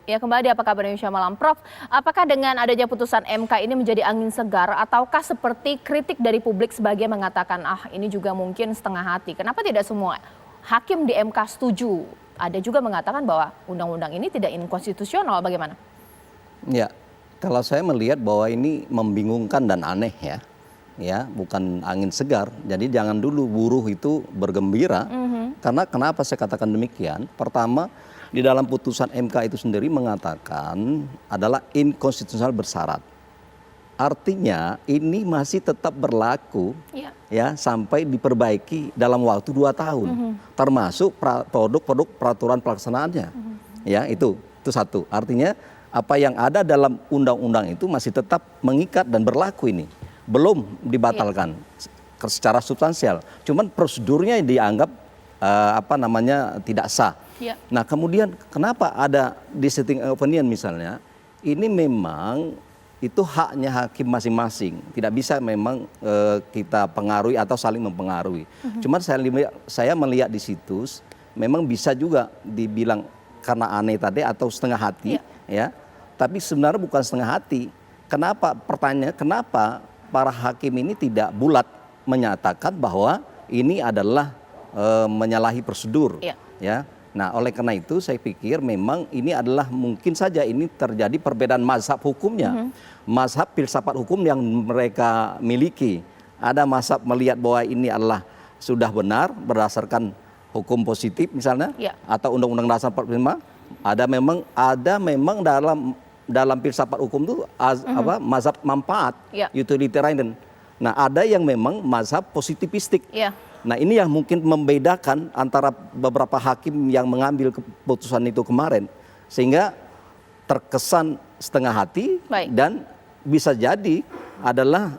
Ya, kembali apa kabar Indonesia Malam, Prof? Apakah dengan adanya putusan MK ini menjadi angin segar ataukah seperti kritik dari publik sebagian mengatakan ini juga mungkin setengah hati. Kenapa tidak semua hakim di MK setuju? Ada juga mengatakan bahwa undang-undang ini tidak inkonstitusional, bagaimana? Ya, kalau saya melihat bahwa ini membingungkan dan aneh ya, bukan angin segar. Jadi jangan dulu buruh itu bergembira. Karena kenapa saya katakan demikian? Pertama, di dalam putusan MK itu sendiri mengatakan adalah inkonstitusional bersyarat. Artinya ini masih tetap berlaku ya sampai diperbaiki dalam waktu 2 tahun. Termasuk produk-produk peraturan pelaksanaannya. Ya, itu satu. Artinya apa yang ada dalam undang-undang itu masih tetap mengikat dan berlaku ini. Belum dibatalkan secara substansial. Cuman prosedurnya dianggap tidak sah. Nah, kemudian kenapa ada dissenting opinion misalnya? Ini memang itu haknya hakim masing-masing. Tidak bisa memang kita pengaruhi atau saling mempengaruhi. Cuman saya melihat di situs memang bisa juga dibilang karena aneh tadi atau setengah hati ya. Tapi sebenarnya bukan setengah hati. Kenapa? Pertanyaannya kenapa para hakim ini tidak bulat menyatakan bahwa ini adalah menyalahi prosedur ya. Nah, oleh karena itu saya pikir memang ini adalah mungkin saja ini terjadi perbedaan mazhab hukumnya. Mazhab filsafat hukum yang mereka miliki. Ada mazhab melihat bahwa ini adalah sudah benar berdasarkan hukum positif misalnya atau Undang-Undang Dasar 45. Ada memang dalam filsafat hukum itu mazhab manfaat, utilitarian. Nah, ada yang memang mazhab positivistik. Nah, ini yang mungkin membedakan antara beberapa hakim yang mengambil keputusan itu kemarin. Sehingga terkesan setengah hati dan bisa jadi adalah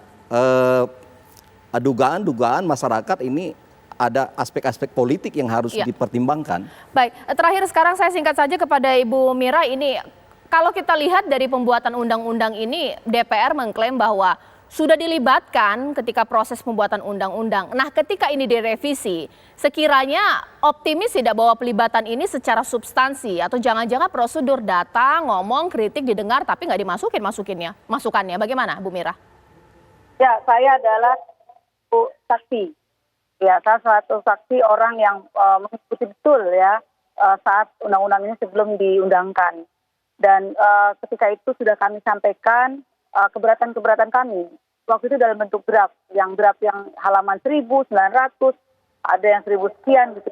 dugaan-dugaan masyarakat ini ada aspek-aspek politik yang harus dipertimbangkan. Baik, terakhir sekarang saya singkat saja kepada Ibu Mira ini. Kalau kita lihat dari pembuatan undang-undang ini, DPR mengklaim bahwa sudah dilibatkan ketika proses pembuatan undang-undang. Nah, ketika ini direvisi, sekiranya optimis tidak bahwa pelibatan ini secara substansi atau jangan-jangan prosedur datang, ngomong, kritik, didengar, tapi nggak masukannya. Bagaimana, Bu Mira? Ya, saya adalah saksi. Ya, salah satu saksi orang yang mengikuti betul ya saat undang-undang ini sebelum diundangkan. Dan ketika itu sudah kami sampaikan keberatan-keberatan kami. Waktu itu dalam bentuk draft yang halaman 1.900, ada yang 1.000 sekian gitu,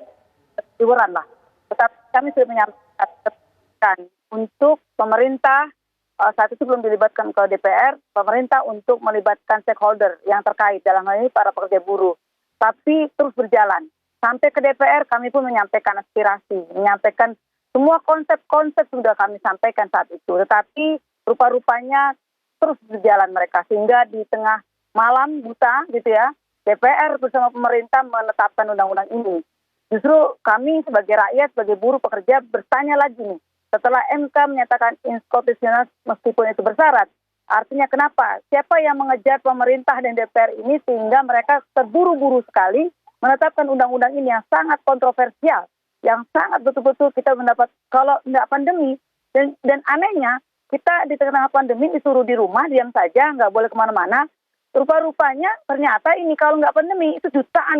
ribuan lah. Tetapi kami sudah menyampaikan untuk pemerintah saat itu belum dilibatkan ke DPR, pemerintah untuk melibatkan stakeholder yang terkait dalam hal ini para pekerja buruh. Tapi terus berjalan sampai ke DPR, kami pun menyampaikan aspirasi, menyampaikan semua konsep-konsep sudah kami sampaikan saat itu. Tetapi rupa-rupanya terus berjalan mereka sehingga di tengah malam buta gitu ya, DPR bersama pemerintah menetapkan undang-undang ini. Justru kami sebagai rakyat, sebagai buruh pekerja bertanya lagi nih, setelah MK menyatakan inkonstitusional meskipun itu bersyarat, artinya kenapa? Siapa yang mengejar pemerintah dan DPR ini sehingga mereka terburu-buru sekali menetapkan undang-undang ini yang sangat kontroversial, yang sangat betul-betul kita mendapat kalau tidak pandemi dan anehnya kita di tengah pandemi disuruh di rumah, diam saja, nggak boleh kemana-mana. Rupa-rupanya ternyata ini kalau nggak pandemi, itu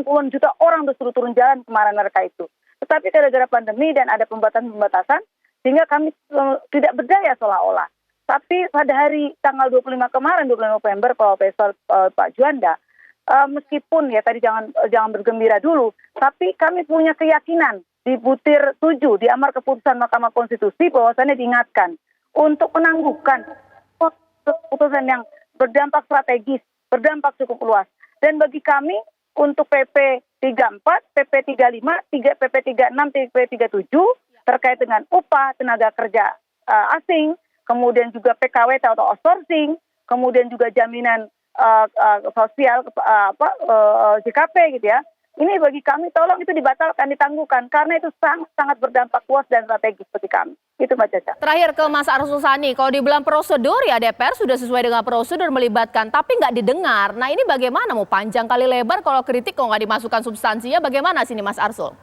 puluhan juta orang disuruh turun jalan kemarin mereka itu. Tetapi gara-gara pandemi dan ada pembatasan-pembatasan, sehingga kami tidak berdaya seolah-olah. Tapi pada hari tanggal 25 kemarin, 25 November, Profesor Pak Juanda, meskipun ya tadi jangan bergembira dulu, tapi kami punya keyakinan di butir 7, di amar keputusan Mahkamah Konstitusi bahwasannya diingatkan untuk menangguhkan keputusan yang berdampak strategis, berdampak cukup luas. Dan bagi kami untuk PP 34, PP 35, PP 36, PP 37 terkait dengan upah tenaga kerja asing, kemudian juga PKWT atau outsourcing, kemudian juga jaminan sosial JKP gitu ya. Ini bagi kami tolong itu dibatalkan, ditangguhkan karena itu sangat berdampak luas dan strategis bagi kami. Itu Mbak Caca. Terakhir ke Mas Arsul Sani, kalau dibilang prosedur ya DPR sudah sesuai dengan prosedur melibatkan, tapi nggak didengar. Nah ini bagaimana? Mau panjang kali lebar kalau kritik kok nggak dimasukkan substansinya, bagaimana sini Mas Arsul?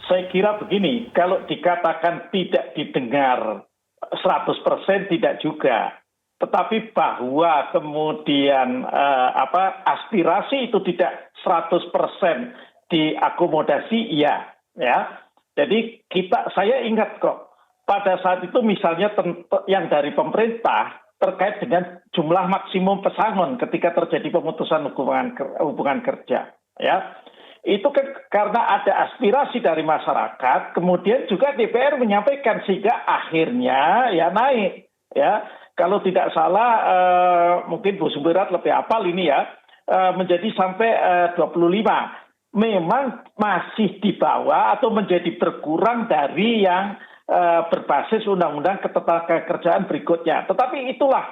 Saya kira begini, kalau dikatakan tidak didengar 100% tidak juga. Tetapi bahwa kemudian aspirasi itu tidak 100% diakomodasi, iya, ya. Jadi saya ingat kok pada saat itu misalnya yang dari pemerintah terkait dengan jumlah maksimum pesangon ketika terjadi pemutusan hubungan kerja, ya. Itu kan karena ada aspirasi dari masyarakat, kemudian juga DPR menyampaikan sehingga akhirnya ya naik, ya. Kalau tidak salah mungkin Bu Sumberat lebih hafal ini ya, menjadi sampai 25. Memang masih di bawah atau menjadi berkurang dari yang berbasis undang-undang ketenagakerjaan berikutnya. Tetapi itulah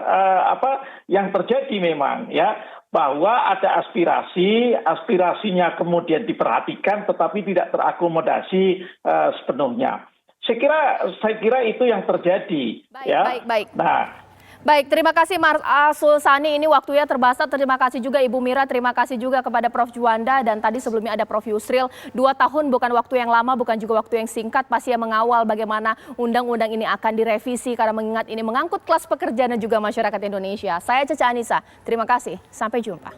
yang terjadi memang ya, bahwa ada aspirasinya kemudian diperhatikan tetapi tidak terakomodasi sepenuhnya. Saya kira itu yang terjadi. Baik. Baik, terima kasih Mas Arsul Sani, ini waktunya terbatas. Terima kasih juga Ibu Mira, terima kasih juga kepada Prof. Juanda, dan tadi sebelumnya ada Prof. Yusril. 2 tahun bukan waktu yang lama, bukan juga waktu yang singkat, pasti yang mengawal bagaimana undang-undang ini akan direvisi, karena mengingat ini mengangkut kelas pekerja dan juga masyarakat Indonesia. Saya Caca Anissa, terima kasih, sampai jumpa.